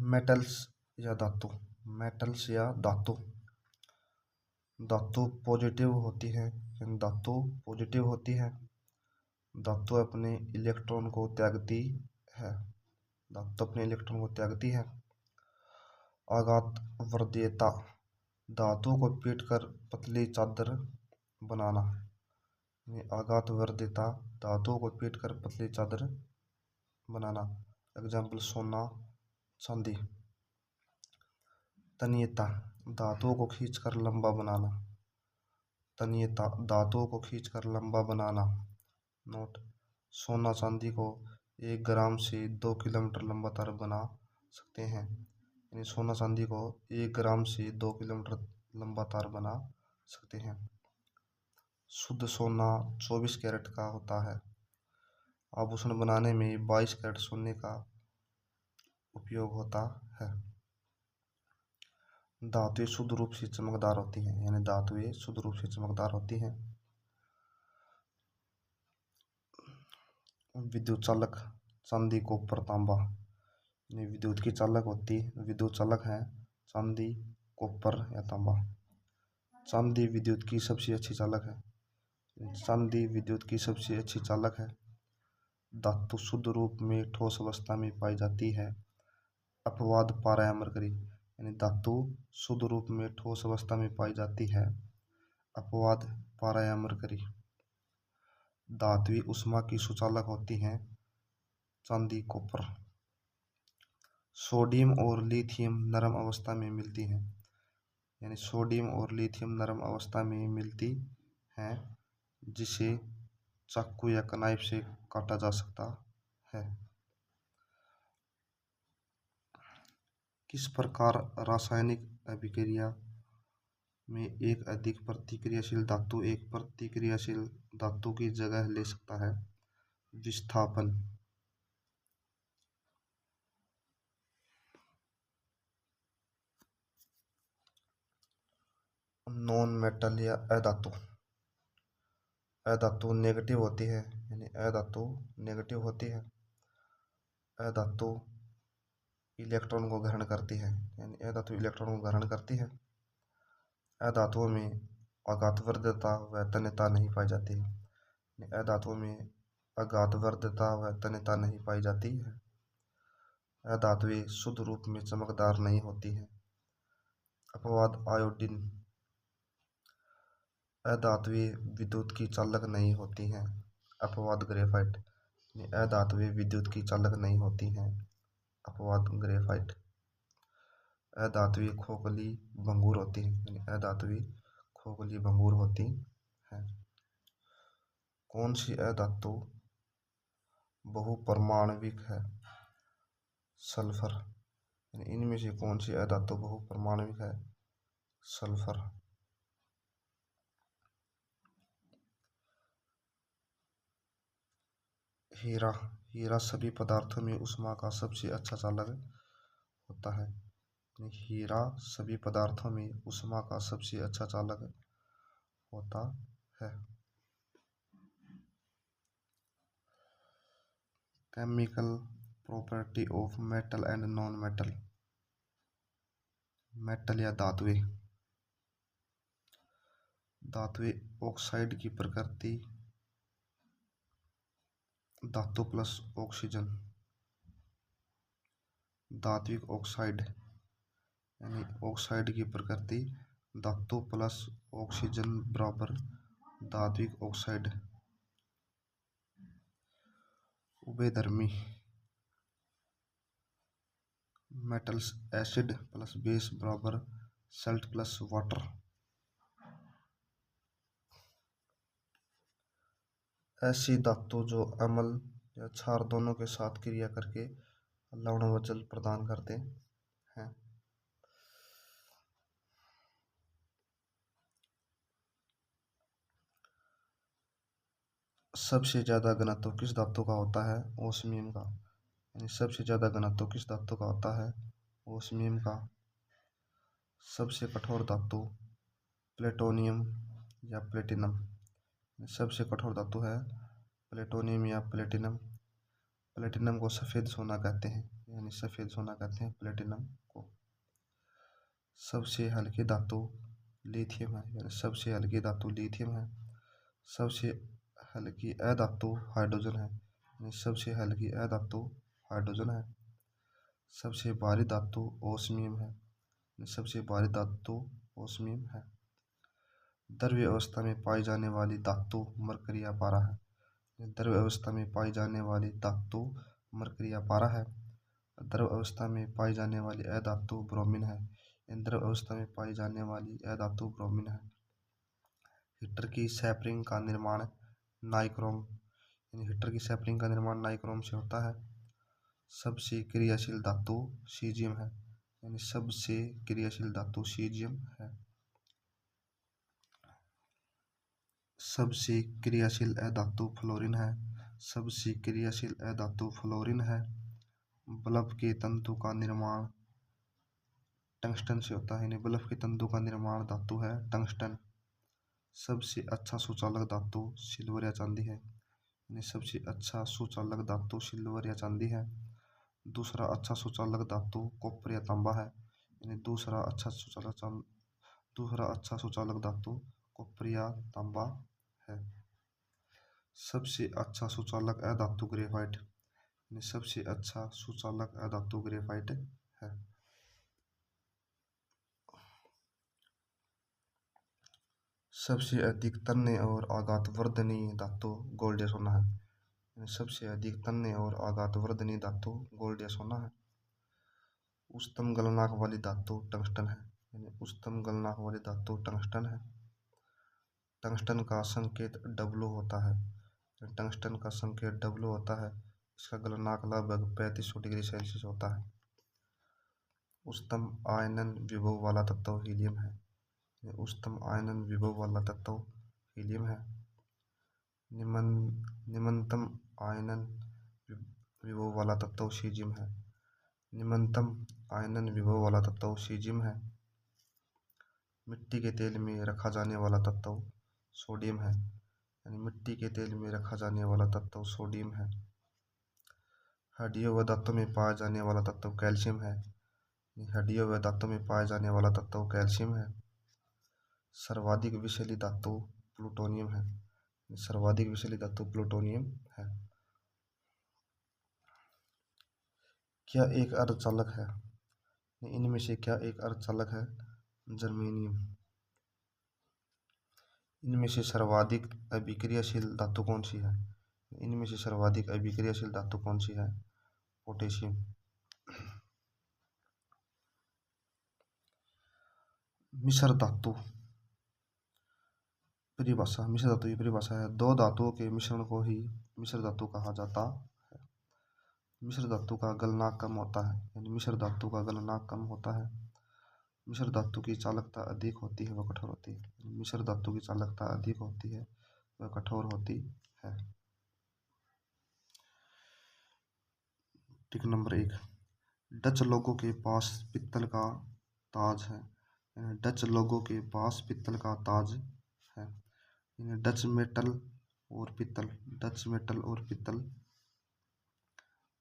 Metals या धातु। Metals या धातु। धातु पॉजिटिव होती है, धातु पॉजिटिव होती है। धातु अपने इलेक्ट्रॉन को त्यागती है। धातु अपने इलेक्ट्रॉन को त्यागती है। आघात वर्धीयता। धातु को पीटकर पतली चादर बनाना। आघात वर्धीयता, धातु को पीटकर पतली चादर बनाना। एग्जाम्पल सोना, चांदी। तन्यता, धातुओं को खींचकर लंबा बनाना। तन्यता, धातुओं को खींचकर लंबा बनाना। नोट, सोना चांदी को 1 ग्राम से 2 किलोमीटर लंबा तार बना सकते हैं। यानी सोना चांदी को 1 ग्राम से 2 किलोमीटर लंबा तार बना सकते हैं। शुद्ध सोना 24 कैरेट का होता है। आभूषण बनाने में 22 कैरेट सोने का उपयोग होता है। धातुएं शुद्ध रूप से चमकदार होती हैं, यानी धातुएं शुद्ध रूप से चमकदार होती हैं। विद्युत चालक, चांदी, कॉपर, तांबा। यानी विद्युत की चालक होती, विद्युत चालक है चांदी, कॉपर या तांबा। चांदी विद्युत की सबसे अच्छी चालक है। चांदी विद्युत की सबसे अच्छी चालक है। धातु शुद्ध रूप में ठोस अवस्था में पाई जाती है। अपवाद पारा या मरकरी। यानी धातु शुद्ध रूप में ठोस अवस्था में पाई जाती है। अपवाद पारा या मरकरी। धातुएं उष्मा की सुचालक होती हैं। चांदी, कॉपर। सोडियम और लिथियम नरम अवस्था में मिलती हैं। यानी सोडियम और लिथियम नरम अवस्था में मिलती हैं, जिसे चाकू या कनाइफ से काटा जा सकता है। किस प्रकार रासायनिक अभिक्रिया में एक अधिक प्रतिक्रियाशील धातु एक प्रतिक्रियाशील धातु की जगह ले सकता है? विस्थापन। नॉन मेटल या अधातु। अधातु नेगेटिव होती है, यानी अधातु नेगेटिव होती है। अधातु इलेक्ट्रॉन को ग्रहण करती है, यानी अधातु इलेक्ट्रॉन को ग्रहण करती है। अधातुओं में आघात वर्धता व तन्यता नहीं पाई जाती है। अधातुओं में आघात वर्धता व तन्यता नहीं पाई जाती है। अधातुएं शुद्ध रूप में चमकदार नहीं होती है। अपवाद आयोडीन। अधातुएं विद्युत की चालक नहीं होती हैं। अपवाद ग्रेफाइट। अधातुएं विद्युत की चालक नहीं होती हैं। अपवाद ग्रेफाइट। अधातुएं खोखली भंगुर होती हैं, यानी अधातुएं खोखली भंगुर होती हैं। कौन सी अधातु बहुपरमाणविक है? सल्फर। यानी इनमें से कौन सी अधातु बहुपरमाणविक है? सल्फर। हीरा। हीरा सभी पदार्थों में ऊष्मा का सबसे अच्छा चालक होता है। हीरा सभी पदार्थों में ऊष्मा का सबसे अच्छा चालक होता है। Chemical property of metal and non metal. Metal या धातुएं। धातुएं ऑक्साइड की प्रकृति। धातु प्लस ऑक्सीजन। धात्विक ऑक्साइड, यानी ऑक्साइड की प्रकृति धातु प्लस ऑक्सीजन बराबर धात्विक ऑक्साइड। उभयधर्मी। मेटल्स एसिड प्लस बेस बराबर सल्ट प्लस वाटर। ऐसी धातु जो अम्ल या क्षार दोनों के साथ क्रिया करके लवण व जल प्रदान करते हैं। सबसे ज्यादा घनत्व किस धातु का होता है? ओस्मियम का। यानी सबसे ज्यादा घनत्व किस धातु का होता है? ओस्मियम का। सबसे कठोर धातु प्लेटोनियम या प्लेटिनम। सबसे कठोर धातु है प्लेटोनियम या प्लेटिनम। प्लेटिनम को सफेद सोना कहते हैं, यानी सफ़ेद सोना कहते हैं प्लेटिनम को। सबसे हल्की धातु लिथियम है, यानी सबसे हल्की धातु लिथियम है। सबसे हल्की अधातु हाइड्रोजन है, यानी सबसे हल्की अधातु हाइड्रोजन है। सबसे भारी धातु ओस्मियम है, यानी सबसे भारी धातु ओस्मियम है। द्रव्य अवस्था में पाई जाने वाली धातु मरकरी या पारा है। द्रव्य अवस्था में पाई जाने वाली धातु मरकरी या पारा है। द्रव अवस्था में पाई जाने वाली अधातु ब्रोमीन है। द्रव अवस्था में पाई जाने वाली अधातु ब्रोमीन है। हीटर की सैपरिंग का निर्माण नाइक्रोम, यानी हीटर की सैपरिंग का निर्माण नाइक्रोम से होता है। सबसे क्रियाशील धातु सीजियम है, यानी सबसे क्रियाशील धातु सीजियम है। सबसे क्रियाशील अधातु फ्लोरीन है। सबसे क्रियाशील अधातु फ्लोरीन है। बल्ब के तंतु का निर्माण टंगस्टन से होता है, यानी बल्ब के तंतु का निर्माण धातु है टंगस्टन। सबसे अच्छा सुचालक धातु सिल्वर या चांदी है, यानी सबसे अच्छा सुचालक धातु सिल्वर या चांदी है। दूसरा अच्छा सुचालक धातु कॉपर या तांबा है, यानी दूसरा अच्छा सुचालक धातु कॉपर या तांबा है। सबसे अच्छा सुचालक अधातु ग्रेफाइट, यानी सबसे अच्छा सुचालक अधातु ग्रेफाइट है। सबसे अधिक तन्य और आघातवर्धनी धातु गोल्ड या सोना है, यानी सबसे अधिक तन्य और आघातवर्धनी धातु गोल्ड या सोना है। उच्चतम गलनांक वाली धातु टंगस्टन है, यानी उच्चतम गलनांक वाली धातु टंगस्टन है। टंगस्टन का संकेत W होता है, टंगस्टन का संकेत W होता है। इसका गलनांक लगभग 3500 डिग्री सेल्सियस होता है। उच्चतम आयनन विभव वाला तत्व हीलियम है, उच्चतम आयनन विभव वाला तत्व हीलियम है। निम्नतम आयनन विभव वाला तत्व सीजियम है, निम्नतम आयनन विभव वाला तत्व सीजियम है। मिट्टी के तेल में रखा जाने वाला तत्व सोडियम है, यानी मिट्टी के तेल में रखा जाने वाला तत्व सोडियम है। हड्डियों व दांतों में पाया जाने वाला तत्व कैल्शियम है, हड्डियों व दांतों में पाया जाने वाला तत्व कैल्शियम है। सर्वाधिक विषैली धातु प्लूटोनियम है, सर्वाधिक विषैली धातु प्लूटोनियम है। क्या एक अर्धचालक है, इनमें से क्या एक अर्धचालक है? जर्मेनियम। इनमें से सर्वाधिक अभिक्रियाशील धातु कौन सी है? इनमें से सर्वाधिक अभिक्रियाशील धातु कौन सी है? पोटेशियम। मिश्र धातु परिभाषा, मिश्र धातु की परिभाषा है, दो धातुओं के मिश्रण को ही मिश्र धातु कहा जाता है। मिश्र धातु का गलनांक कम होता है, यानी मिश्र धातु का गलनांक कम होता है। मिश्र धातु की चालकता अधिक होती है व कठोर होती है, मिश्र धातु की चालकता अधिक होती है व कठोर होती है। टिक नंबर 1, डच लोगों के पास पित्तल का ताज है, डच लोगों के पास पित्तल का ताज है। डच मेटल और पित्तल, डच मेटल और पित्तल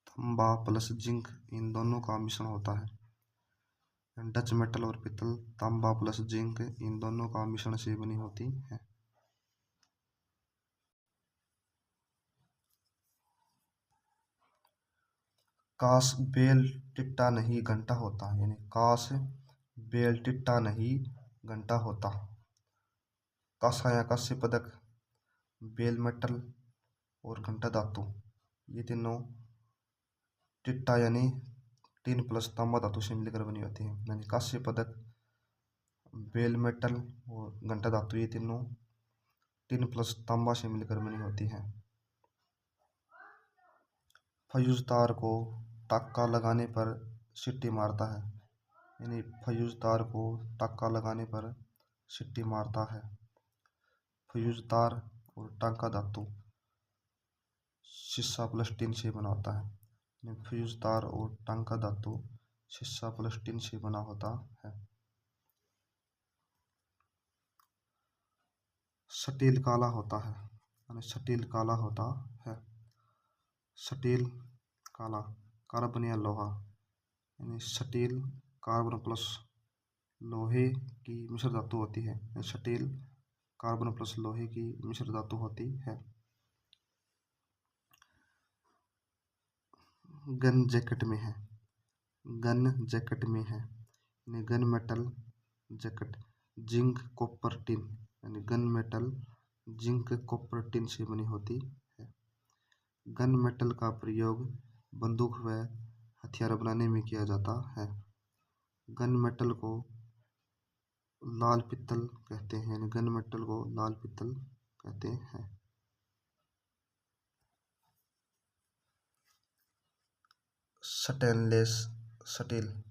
तांबा प्लस जिंक इन दोनों का मिश्रण होता है। डच मेटल और पित्तल तांबा प्लस जिंक इन दोनों का मिश्रण से बनी होती है। काश बेल टिट्टा नहीं घंटा होता, यानी काश बेल टिट्टा नहीं घंटा होता। कांसा या कांस्य पदक, बेल मेटल और घंटा धातु ये तीनों टिट्टा यानी टिन प्लस तांबा धातु से मिलकर बनी होती है। यानी कांस्य पदक, बेल मेटल और घंटा धातु ये तीनों टिन प्लस तांबा से मिलकर बनी होती है। फ्यूज तार को टाका लगाने पर सिट्टी मारता है, यानी फ्यूज तार को टाका लगाने पर सिट्टी मारता है। फ्यूज तार और टांका धातु शीशा प्लस टिन से बना होता है। फ्यूज तार और टांका धातु शीशा प्लस टिन से बना होता है। स्टील काला होता है, यानी स्टील काला होता है। स्टील काला, कार्बन या लोहा यानी स्टील कार्बन प्लस लोहे की मिश्र धातु होती है। स्टील कार्बन प्लस लोहे की मिश्र धातु होती है। गन जैकेट में है, गन जैकेट में है यानी gun metal jacket zinc copper tin यानी gun metal zinc copper tin से बनी होती है। गन मेटल का प्रयोग बंदूक व हथियार बनाने में किया जाता है। गन मेटल को लाल पित्तल कहते हैं यानी गन मेटल को लाल पित्तल कहते हैं। स्टेनलेस स्टील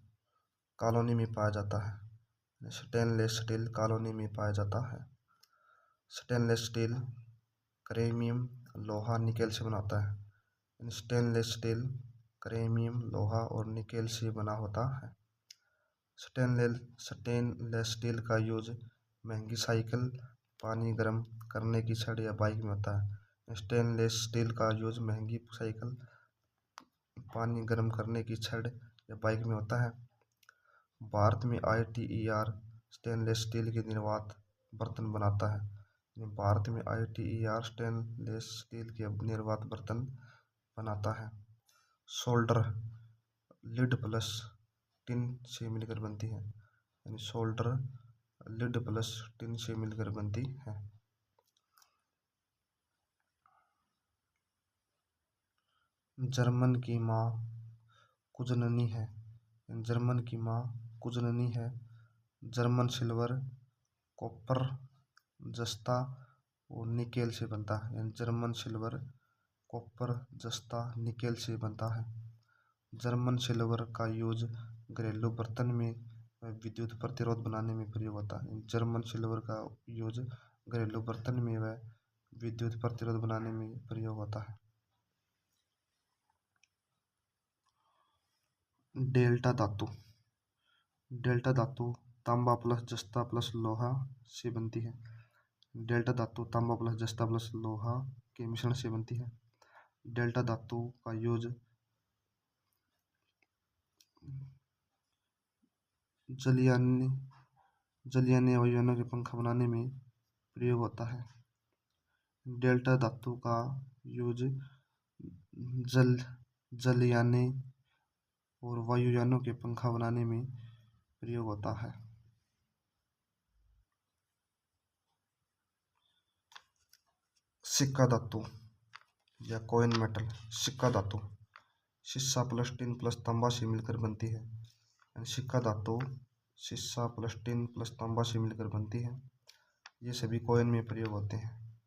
कॉलोनी में पाया जाता है। स्टेनलेस स्टील कॉलोनी में पाया जाता है। स्टेनलेस स्टील क्रोमियम लोहा निकेल से बनाता है। स्टेनलेस स्टील क्रोमियम लोहा और निकेल से बना होता है। स्टेनलेस स्टील का यूज महंगी साइकिल, पानी गर्म करने की छड़ या बाइक में होता है। स्टेनलेस स्टील का यूज महंगी साइकिल, पानी गर्म करने की छड़ या बाइक में होता है। भारत में ITER स्टेनलेस स्टील के निर्वात बर्तन बनाता है। भारत में ITER स्टेनलेस स्टील के निर्वात बर्तन बनाता है। सोल्डर लिड प्लस टिन से मिलकर बनती है यानी सोल्डर लिड प्लस टिन से मिलकर बनती है। जर्मन की माँ कुजननी है, जर्मन की माँ कुजननी है। जर्मन सिल्वर कॉपर जस्ता और निकेल से बनता है यानी जर्मन सिल्वर कॉपर जस्ता निकेल से बनता है। जर्मन सिल्वर का यूज घरेलू बर्तन में विद्युत प्रतिरोध बनाने में प्रयोग होता है। जर्मन सिल्वर का यूज घरेलू बर्तन में व विद्युत प्रतिरोध बनाने में प्रयोग होता है। डेल्टा धातु, डेल्टा धातु तांबा प्लस जस्ता प्लस लोहा से बनती है। डेल्टा धातु तांबा प्लस जस्ता प्लस लोहा के मिश्रण से बनती है। डेल्टा धातु का यूज जलयानी अवयवों के पंखा बनाने में प्रयोग होता है। डेल्टा धातु का यूज जलयानी और वायुयानों के पंखा बनाने में प्रयोग होता है। सिक्का धातु या कॉइन मेटल, सिक्का धातु शीशा प्लस टिन प्लस तांबा से मिलकर बनती है। सिक्का धातु शीशा प्लस टिन प्लस तांबा से मिलकर बनती है। ये सभी कॉइन में प्रयोग होते हैं।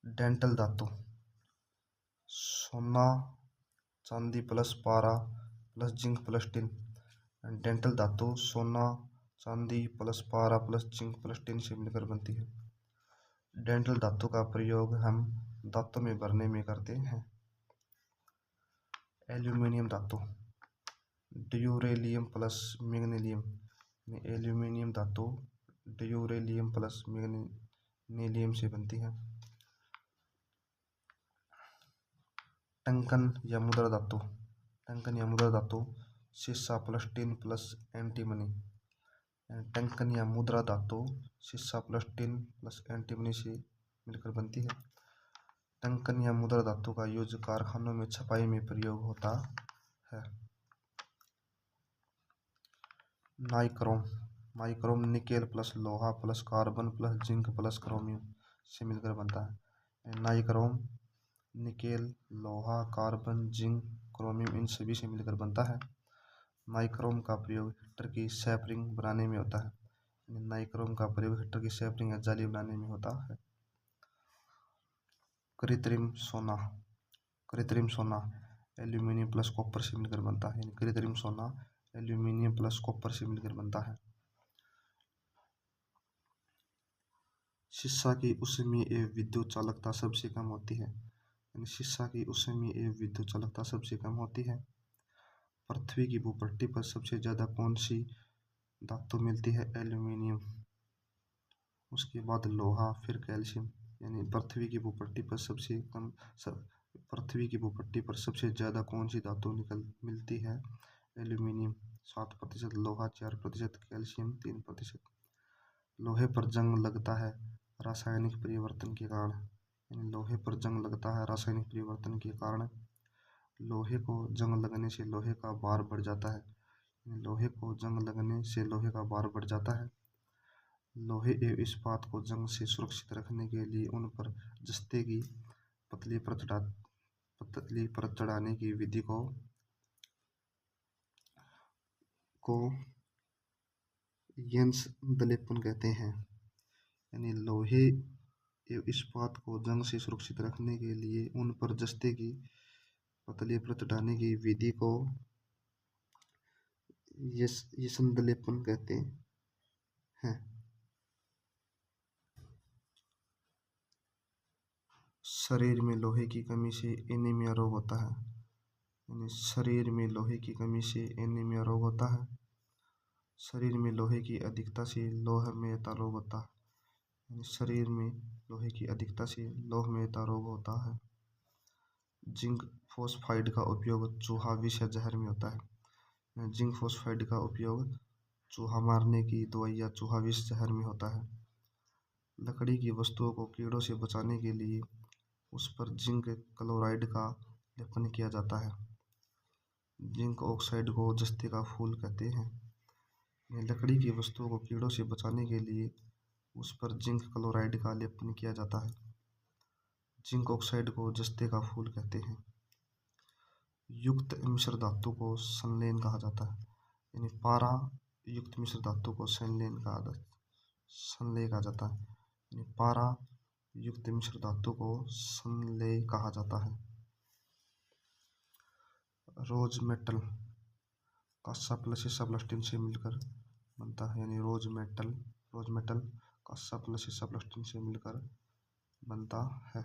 डेंटल धातु सोना चांदी प्लस पारा plus zinc plus tin. Dental धातु सोना चांदी प्लस पारा प्लस जिंक प्लस टिन से मिलकर बनती है। डेंटल धातु का प्रयोग हम दांतों में भरने में करते हैं। एल्यूमिनियम धातु ड्यूरेलियम प्लस मैग्नीशियम, एल्यूमिनियम धातु ड्यूरेलियम प्लस मैग्नीशियम से बनती है। टंकन या मुद्रा धातु, टंकन या मुद्रा धातु शीशा प्लस टिन प्लस एंटीमनी। टंकन या मुद्रा धातु शीशा प्लस टिन प्लस एंटीमनी से मिलकर बनती है। टंकन या मुद्रा धातु का यूज कारखानों में छपाई में प्रयोग होता है। नाइक्रोम, नाइक्रोम निकेल प्लस लोहा plus carbon plus zinc plus chromium से मिलकर बनता है। नाइक्रोम निकेल लोहा कार्बन जिंक क्रोमियम इन सभी से मिलकर बनता है। नाइक्रोम का प्रयोग हीटर की सैपरिंग बनाने में होता है। नाइक्रोम का प्रयोग हीटर की सैपरिंग या जाली बनाने में होता है। कृत्रिम सोना, कृत्रिम सोना एल्यूमिनियम प्लस कॉपर से मिलकर बनता है। कृत्रिम सोना एल्यूमिनियम प्लस कॉपर से मिलकर बनता है। शीशा की ऊष्मीय एवं विद्युत चालकता सबसे कम होती है। शीशा की ऊष्मीय एवं विद्युत चालकता सबसे कम होती है। पृथ्वी की भूपट्टी पर सबसे ज्यादा कौन सी धातु मिलती है? एल्यूमिनियम, उसके बाद लोहा, फिर कैल्शियम। यानी पृथ्वी की भूपट्टी पर सबसे कम पृथ्वी की भूपट्टी पर सबसे ज़्यादा कौन सी धातु मिलती है? एल्यूमीनियम 7%, लोहा 4%, कैल्शियम 3%। लोहे पर जंग लगता है रासायनिक परिवर्तन के कारण। यानी लोहे पर जंग लगता है रासायनिक परिवर्तन के कारण। लोहे को जंग लगने से लोहे का भार बढ़ जाता है। यानी लोहे को जंग लगने से लोहे का भार बढ़ जाता है। लोहे एवं इस्पात को जंग से सुरक्षित रखने के लिए उन पर जस्ते की पतली परत चढ़ाने की विधि को यंत्सदलेपन कहते हैं। यानी लोहे एवं इस्पात को जंग से सुरक्षित रखने के लिए उन पर जस्ते की पतली परत चढ़ाने की विधि को यंत्सदलेपन कहते हैं। शरीर में लोहे की कमी से एनीमिया रोग होता है। यानी शरीर में लोहे की कमी से एनीमिया रोग होता है। शरीर में लोहे की अधिकता से लौह मेहता रोग होता है। यानी शरीर में लोहे की अधिकता से लौह मेहता रोग होता है। जिंक फॉस्फाइड का उपयोग चूहा विष या जहर में होता है। जिंक फॉस्फाइड का उपयोग चूहा मारने की दवाई या चूहा विष जहर में होता है। लकड़ी की वस्तुओं को कीड़ों से बचाने के लिए उस पर जिंक क्लोराइड का लेपन किया जाता है। जिंक ऑक्साइड को जस्ते का फूल कहते हैं। लकड़ी की वस्तुओं को कीड़ों से बचाने के लिए उस पर जिंक क्लोराइड का लेपन किया जाता है। जिंक ऑक्साइड को जस्ते का फूल कहते हैं। युक्त मिश्र धातु को संलयन कहा जाता है। यानी पारा युक्त मिश्र धातु को संलयन कहा जाता है। यानी पारा युक्त मिश्र धातु को संलेय कहा जाता है। रोज मेटल कांसा प्लस शीशा प्लस टिन से मिलकर बनता है। यानी रोज मेटल कांसा प्लस शीशा प्लस टिन से मिलकर बनता है।